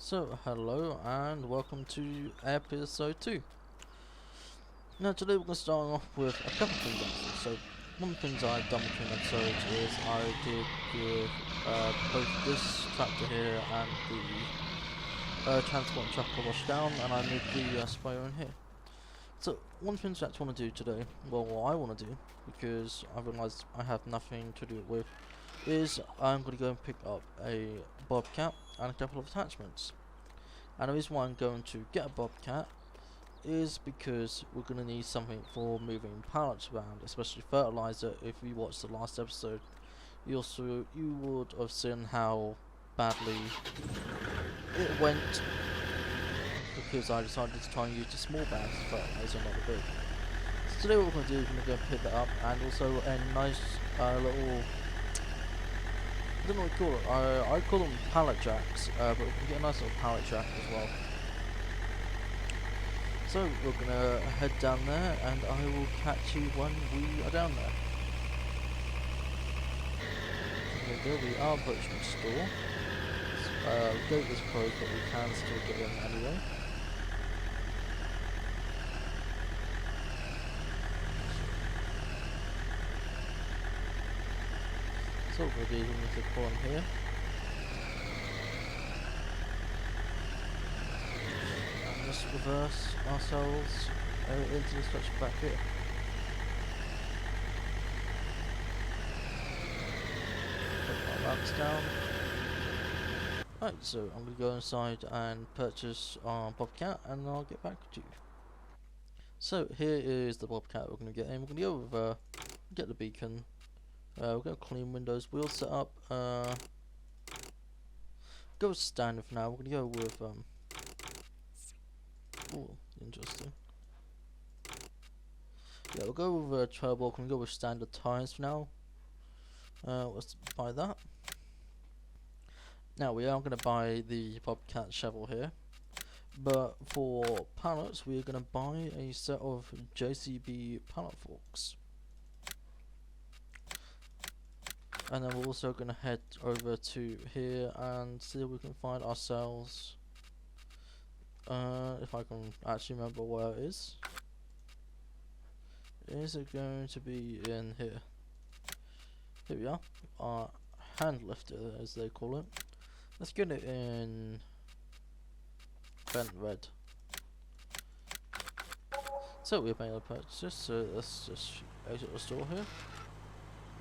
So, hello and welcome to episode 2. Now, today we're going to start off with a couple of things actually. So, one of the things I've done between episodes is I did give both this tractor here and the transport truck a wash down, and I moved the sprayer in here. So, one thing I actually want to do today, well, what I want to do, because I realised I have nothing to do it with, is I'm going to go and pick up a bobcat and a couple of attachments. And the reason why I'm going to get a bobcat is because we're going to need something for moving pallets around, especially fertilizer. If you watched the last episode, you would have seen how badly it went because I decided to try and use the small bags of fertilizer, not the big. So today what we're going to do is we're going to go pick that up, and also a nice little, I don't know what you call it, I call them pallet jacks, but we can get a nice little pallet jack as well. So we're gonna head down there, and I will catch you when we are down there. There we go, we are approaching the store. The gate is closed, but we can still get in anyway. So what we'll do is we're going to pull in here. And just reverse ourselves into the structure back here. Put our lamps down. Right, so I'm going to go inside and purchase our bobcat, and I'll get back to you. So here is the bobcat we're going to get in. We're going to go with get the beacon. We're going to clean windows, wheel set up. Go with standard for now. We're going to go with oh, interesting. Yeah, we'll go with turbo. We're going to go with standard tires for now. Let's buy that. Now we are going to buy the bobcat shovel here, but for pallets we are going to buy a set of JCB pallet forks. And then we're also going to head over to here and see if we can find ourselves, if I can actually remember where it is. Is it going to be in here? Here we are, our hand lifter as they call it. Let's get it in bent red. So we've made a purchase, so let's just exit the store here.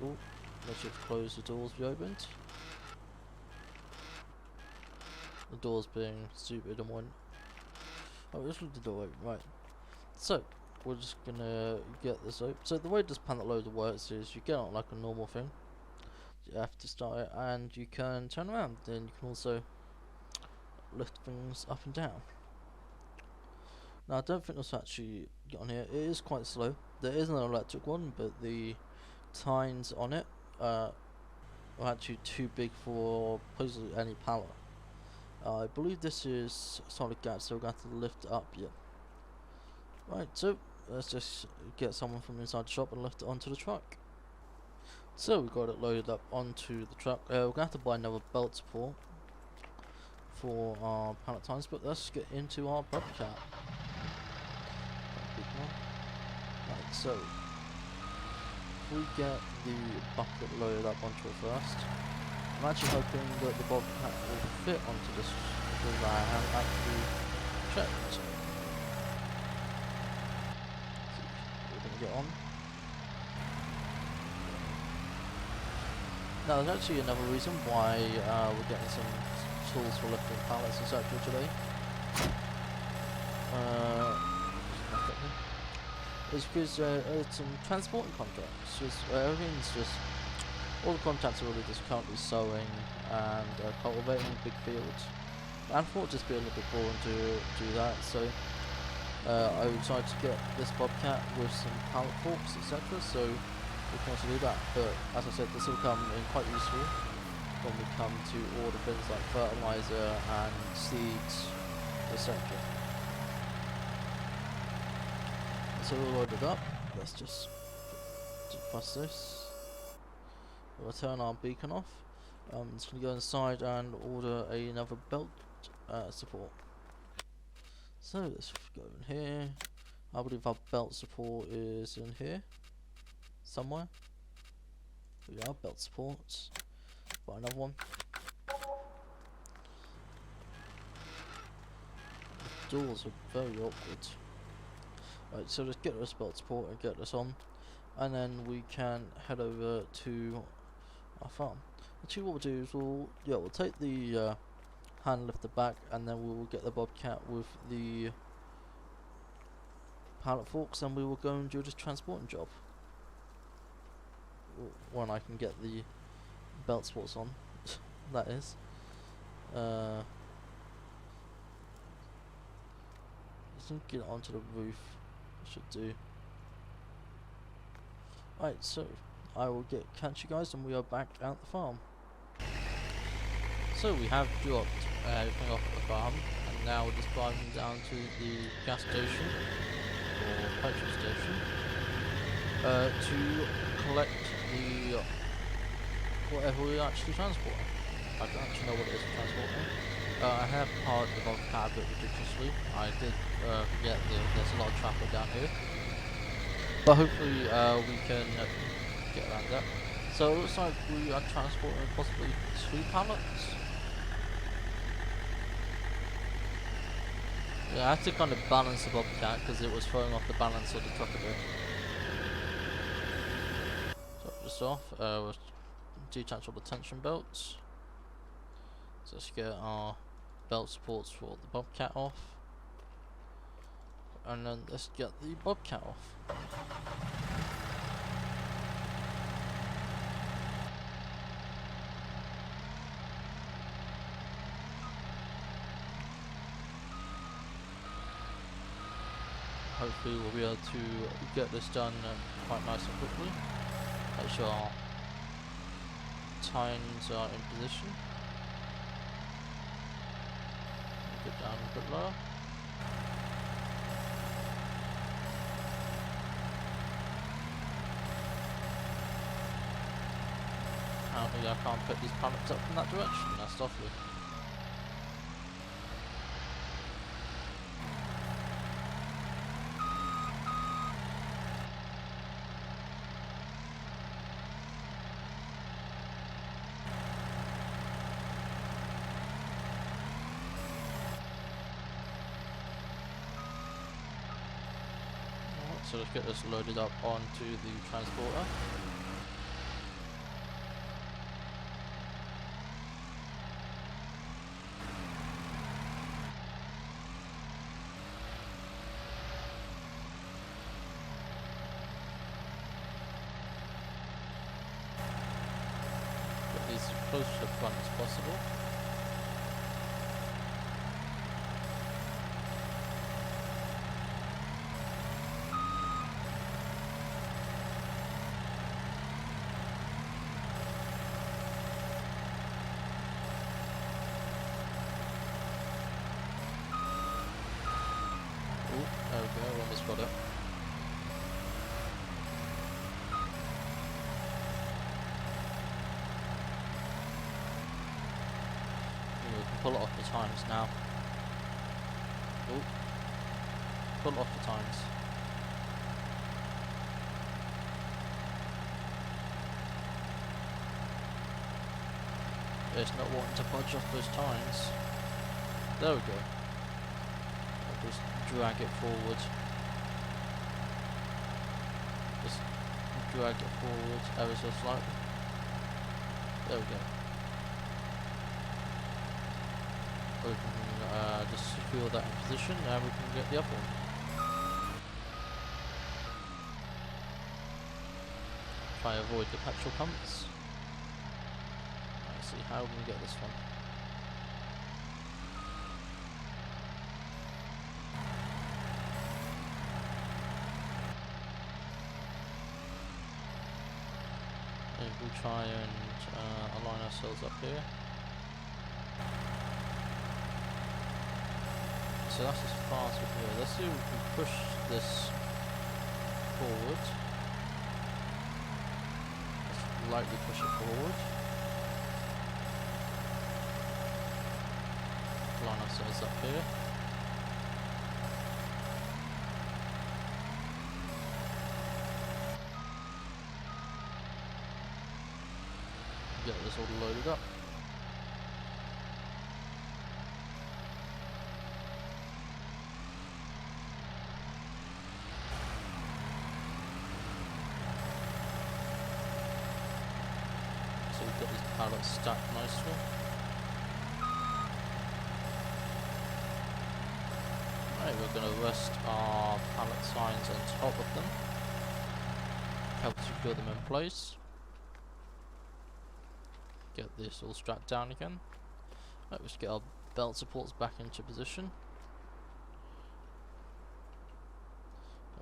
Oh, let's just close the doors we opened. The doors being stupid and one. Oh, just leave the door open, right. So, we're just gonna get this open. So the way this pallet loader works is you get on like a normal thing. You have to start it and you can turn around. Then you can also lift things up and down. Now I don't think this will actually get on here. It is quite slow. There is an electric one, but the tines on it are actually too big for basically any pallet. I believe this is solid gas, so we're going to have to lift it up. Yeah. Right, so let's just get someone from inside the shop and lift it onto the truck. So we got it loaded up onto the truck. We're going to have to buy another belt support for our pallet tines, but let's get into our bobcat. Right, so we get the bucket loaded up onto it first. I'm actually hoping that the bobcat will fit onto this because I haven't actually checked. So we're going to get on. Now there's actually another reason why we're getting some tools for lifting pallets etc. today. It's because it's some transporting contracts. Everything's just, all the contracts are really just currently sowing and cultivating big fields. I thought it'd just be a little bit boring to do that, so I decided to get this bobcat with some pallet forks etc. So we can also do that. But as I said, this will come in quite useful when we come to order things like fertilizer and seeds etc. So we're loaded up. Let's just press this. We'll turn our beacon off. Just gonna go inside and order another belt support. So let's go in here. I believe our belt support is in here somewhere. We are belt supports. Buy another one. The doors are very awkward. Right, so let's get this belt support and get this on, and then we can head over to our farm. Actually, what we'll do is we'll take the hand lifter back, and then we will get the bobcat with the pallet forks, and we will go and do this transporting job when I can get the belt supports on. That is. Just get it onto the roof. Should do. Right, so I will catch you guys, and we are back at the farm. So we have dropped everything off at the farm, and now we're just driving down to the gas station or petrol station to collect the whatever we're actually transporting. I don't actually know what it is we're transporting. I have parked the bobcat a bit ridiculously. I did forget that there's a lot of traffic down here, but hopefully we can get around that. So it looks like we are transporting possibly 2 pallets. Yeah, I had to kind of balance the bobcat because it was throwing off the balance of the truck a bit. So just off, we'll detach all the tension belts. So let's get our belt supports for the bobcat off, and then let's get the bobcat off. Hopefully we'll be able to get this done quite nice and quickly. Make sure our tines are in position. Get down a bit lower. Apparently I can't put these pallets up in that direction, that's lovely. So let's get this loaded up onto the transporter. Get these as close to the front as possible. There we go, almost got it. Ooh, we can pull it off the tines now. Ooh. Pull it off the tines. It's not wanting to budge off those tines. There we go. Just drag it forward. Just drag it forward ever so slightly. There we go. We can just secure that in position, and we can get the other one. Try and avoid the petrol pumps. Let's see how we can get this one. We'll try and align ourselves up here. So that's as far as we can go. Let's see if we can push this forward. Let's lightly push it forward. line ourselves up here. Get this all loaded up. So we've got these pallets stacked nicely. Right, we're going to rest our pallet signs on top of them. Help secure them in place. Get this all strapped down again. Right, let's get our belt supports back into position.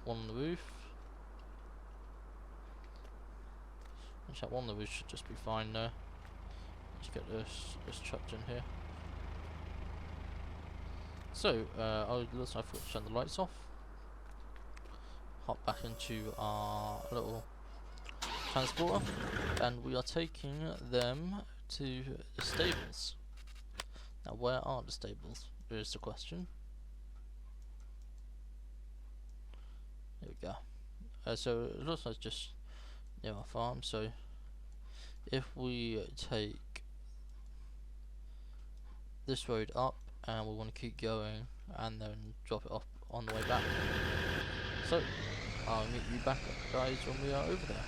One on the roof. Actually, one on the roof should just be fine there. Let's get this chucked in here. So, it looks like I forgot to turn the lights off. Hop back into our little transporter, and we are taking them to the stables. Now, where are the stables? Is the question. There we go. So it looks like just near our farm. So if we take this road up, and we want to keep going, and then drop it off on the way back. So I'll meet you back, guys, when we are over there.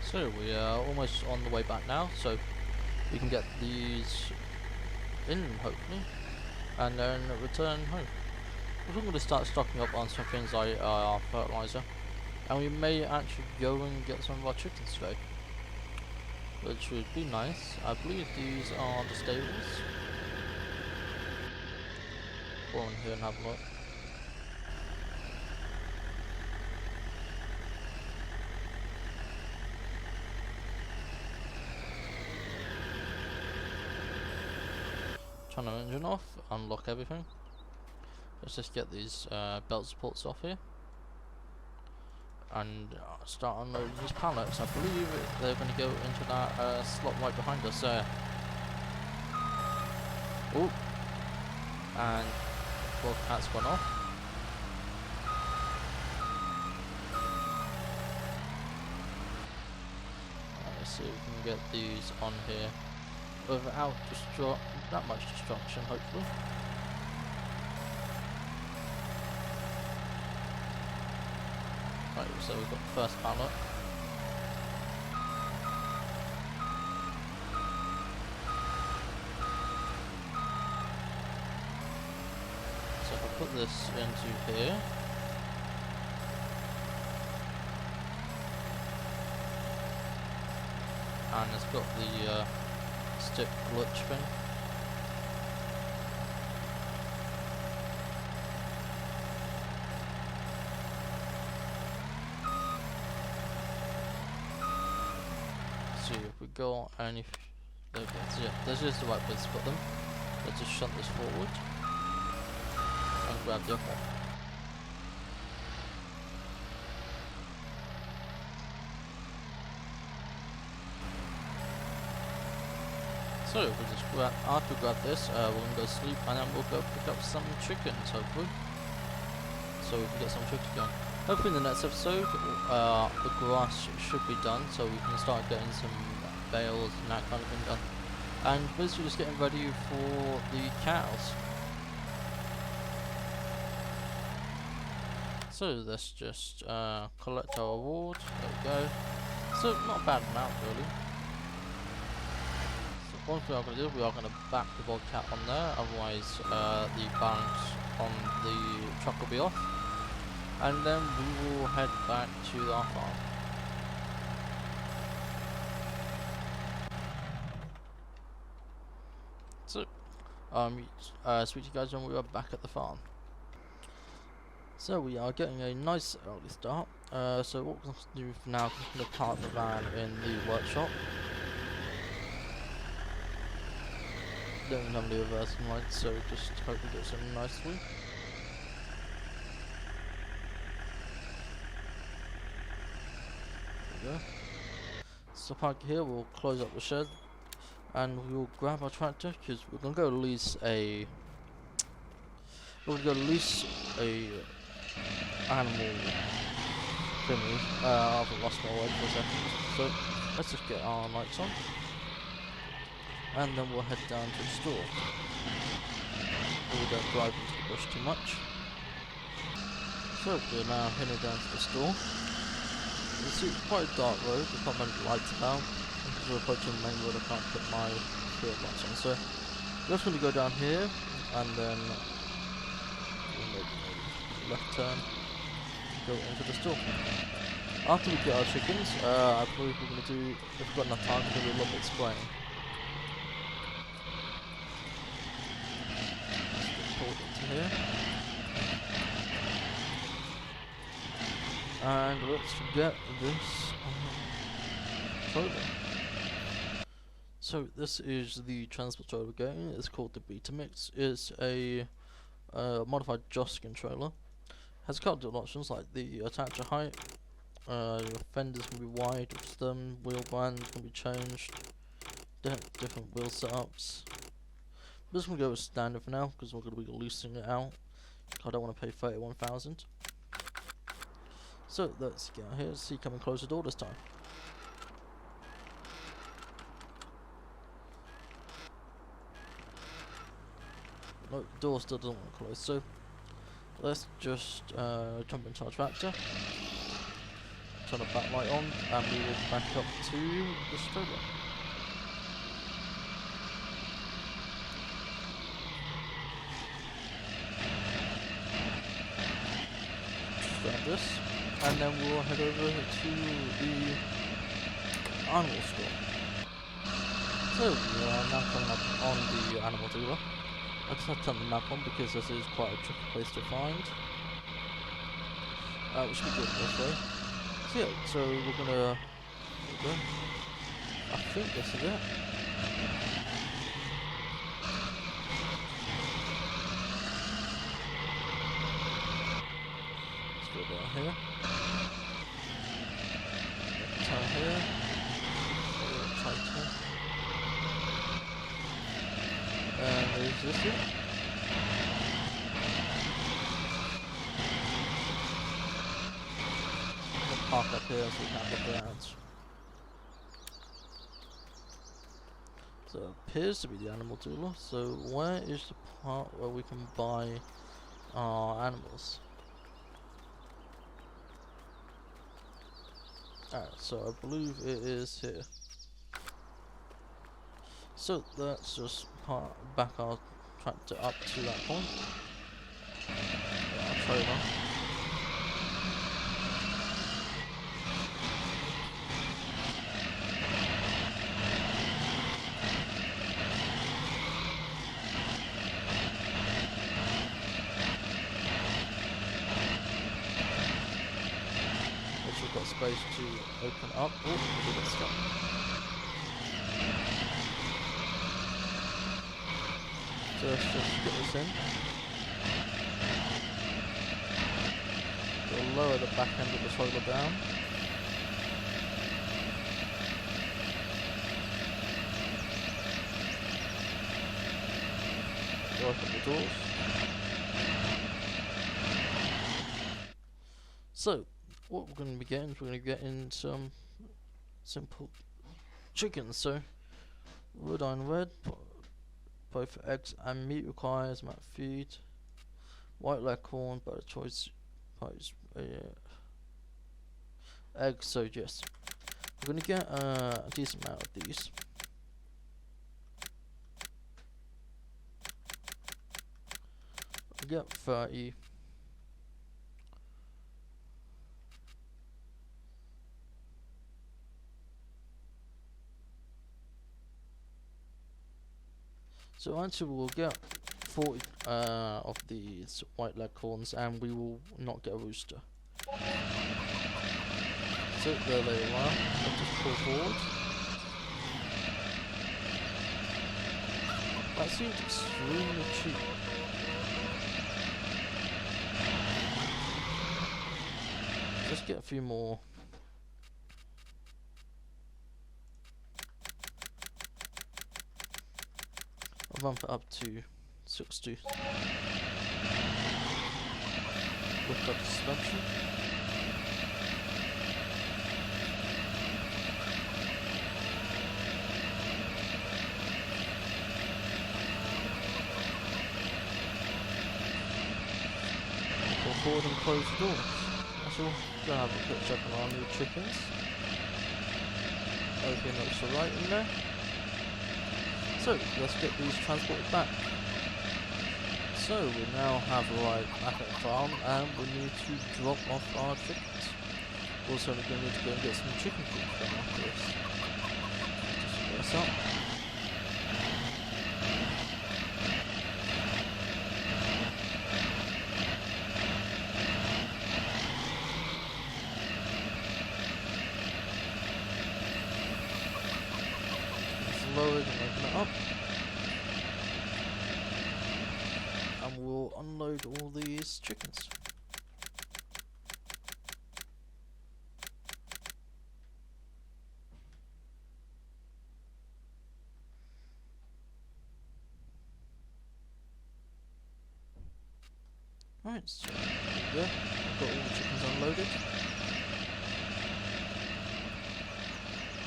So we are almost on the way back now, so we can get these in, hopefully, and then return home. We're going to start stocking up on some things like our fertilizer, and we may actually go and get some of our chickens today, which would be nice. I believe these are the stables. Go in here and have a look. Turn the engine off, unlock everything. Let's just get these belt supports off here and start unloading these pallets. I believe they're going to go into that slot right behind us there. Oh, and both cats gone off. Let's see if we can get these on here without that much destruction, hopefully. Right, so we've got the first pallet. So if I put this into here, and it's got the stick glitch thing. See if we go and if there we go. So yeah, this is the right place to put them. Let's just shunt this forward and grab the other one. So we'll just grab, after we grab this, we're gonna go sleep, and then we'll go pick up some chickens, hopefully, so we can get some chickens going. Hopefully in the next episode, the grass should be done, so we can start getting some bales and that kind of thing done. And basically just getting ready for the cows. So let's just collect our reward. There we go. So not a bad amount really. So one thing I'm going to do, we are going to back the bobcat on there, otherwise the balance on the truck will be off. And then we will head back to our farm. So, speak to you guys when we are back at the farm. So we are getting a nice early start. So what we're going to do now is we're going to park the van in the workshop. Don't even have any reversing lights, so just hope we get some nicely. There we go. So park here, we'll close up the shed, and we'll grab our tractor because we're gonna go lease a. We're gonna go lease a animal thingy. I've lost my word for a second. So let's just get our lights on, and then we'll head down to the store. We don't drive into the bush too much. So we're now heading down to the store. You see, it's quite a dark road. There's not many lights about. Because we're approaching the main road, I can't put my field lights on. So we're just going to go down here, and then we'll make a left turn, go into the store. After we get our chickens, I believe we're going to do, if we've got enough time, we're going to do a little bit of spraying. Let's into here. And let's get this trailer. So this is the transport trailer again. It's called the Beta Mix. It's a modified Joskin trailer. Has a couple of options like the attacher height. Your fenders can be wide with them. Wheel bands can be changed. Different wheel setups. I'm just gonna go with standard for now because we're gonna be loosening it out. I don't want to pay 31,000. So let's get out here, see coming close the door this time. No, the door still doesn't want to close, so let's just jump into our tractor, turn the backlight on, and we will back up to the trailer. Grab this. And then we'll head over to the animal store. So we are now coming up on the animal dealer. I just have to turn the map on because this is quite a tricky place to find. We should be good this way. So yeah, so we're gonna. I think this is it. Let's go down here. Turn here. Tighter. And is this it? We'll park up here so we can look around. So it appears to be the animal dealer. So where is the part where we can buy our animals? Alright, so I believe it is here. So let's just back our tractor up to that point. Our trailer. We've got space to open up. Oh, we get stuck. So let's just get this in. We'll lower the back end of the trailer down. Open the doors. So what we're going to be getting is we're going to get in some simple chickens. So wood on red, both eggs and meat requires mat feed. White leghorn, but a choice price eggs. So yes, we're going to get a decent amount of these. We get 30. So actually we'll get 40 of these white leghorns and we will not get a rooster. So there they are. I'll just pull forward. That seems extremely cheap. Let's get a few more. bump it up to 60. Lift up the suspension. Pull forward and close the doors. That's all. Gonna have a quick check on our new chickens. Everything looks alright in there. So let's get these transported back. So we now have arrived back at the farm and we need to drop off our chickens. Also we're going to need to go and get some chicken food from after this. Just get this up. It's lowered and open it up. And we'll unload all these chickens. Right, so there we go. We've got all the chickens unloaded.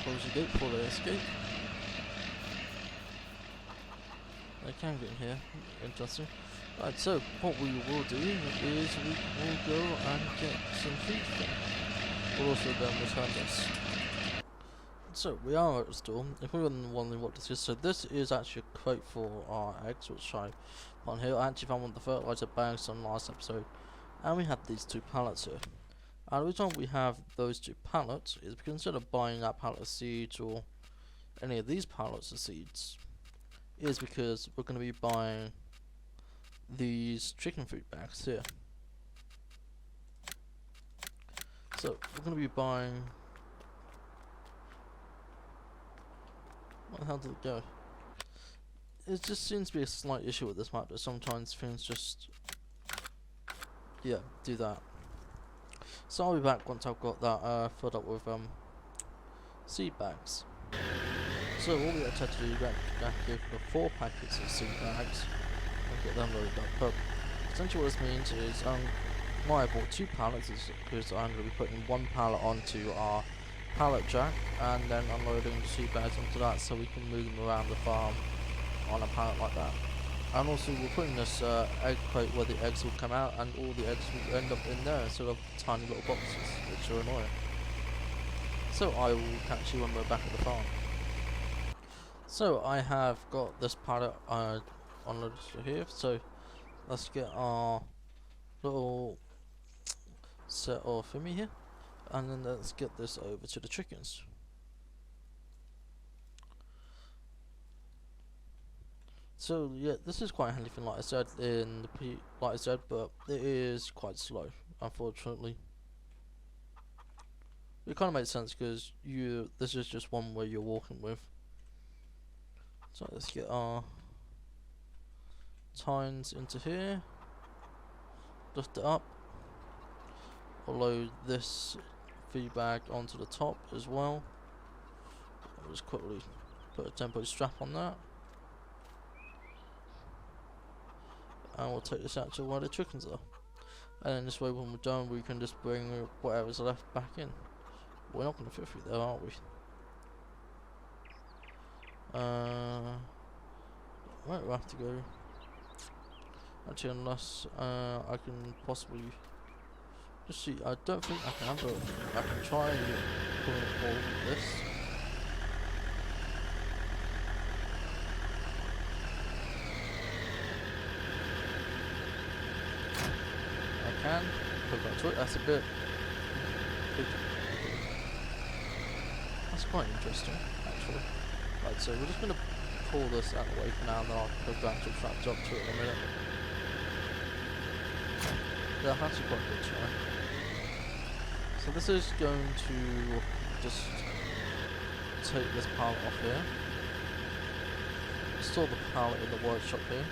Close the gate before they escape. They can get in here. Interesting. Right, so what we will do is we will go and get some feed from them. We'll also go and return this. So we are at the store. If we were wondering what this is, so this is actually a crate for our eggs, which I put on here. I actually found one of the fertilizer bags on last episode, and we have these 2 pallets here. And the reason we have those 2 pallets is because instead of buying that pallet of seeds or any of these pallets of seeds, is because we're going to be buying these chicken food bags here. So we're going to be buying. What the hell did it go? It just seems to be a slight issue with this map, but sometimes things just, yeah, do that. So I'll be back once I've got that filled up with seed bags. So what we actually have to do is go for 4 packets of seed bags and get them loaded up. But essentially what this means is why I bought 2 pallets is because I'm going to be putting 1 pallet onto our pallet jack and then unloading the seed bags onto that, so we can move them around the farm on a pallet like that. And also we're putting this egg crate where the eggs will come out, and all the eggs will end up in there instead of tiny little boxes, which are annoying. So I will catch you when we're back at the farm. So I have got this pallet unloaded here, so let's get our little set of thingy here, and then let's get this over to the chickens. So yeah, this is quite a handy thing, like I said in the but it is quite slow, unfortunately. It kind of makes sense because this is just one way you're walking with. So let's get our tines into here, lift it up. I'll load this feed bag onto the top as well. I'll just quickly put a tempo strap on that. And we'll take this out to where the chickens are. And then this way when we're done we can just bring whatever's left back in. We're not going to fit through there, are we? Right, we'll have to go. Actually, unless I can possibly just see. I don't think I can, but I can try and pull all of this. I can hook up to it. That's a bit. That's quite interesting, actually. Right, so we're just going to pull this out of the way for now, and then I'll hook the actual trap job to it in a minute. Yeah, that's actually quite good, try. So this is going to just take this pallet off here. Store the pallet in the workshop here.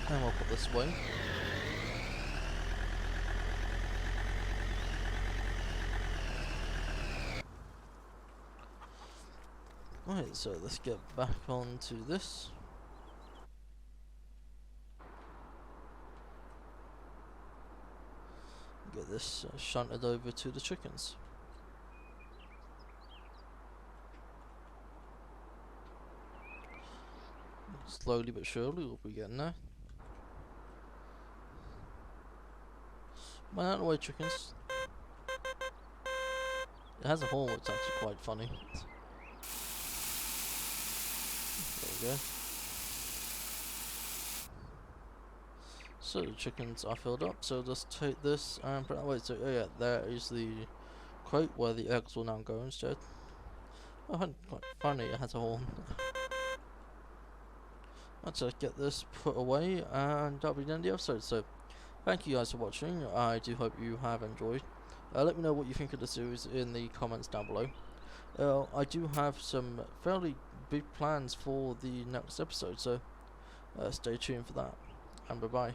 And we'll put this away. Right, so let's get back onto this. Get this shunted over to the chickens. Slowly but surely we'll be getting there. Man, out of the way, chickens. It has a horn which is actually quite funny. There we go. So the chickens are filled up, so just take this and put it away. So, oh yeah, there is the crate where the eggs will now go instead. Oh, quite funny, it has a horn. Let's just get this put away, and that'll be the end of the episode. So, thank you guys for watching. I do hope you have enjoyed. Let me know what you think of the series in the comments down below. I do have some fairly big plans for the next episode, so stay tuned for that. And bye bye.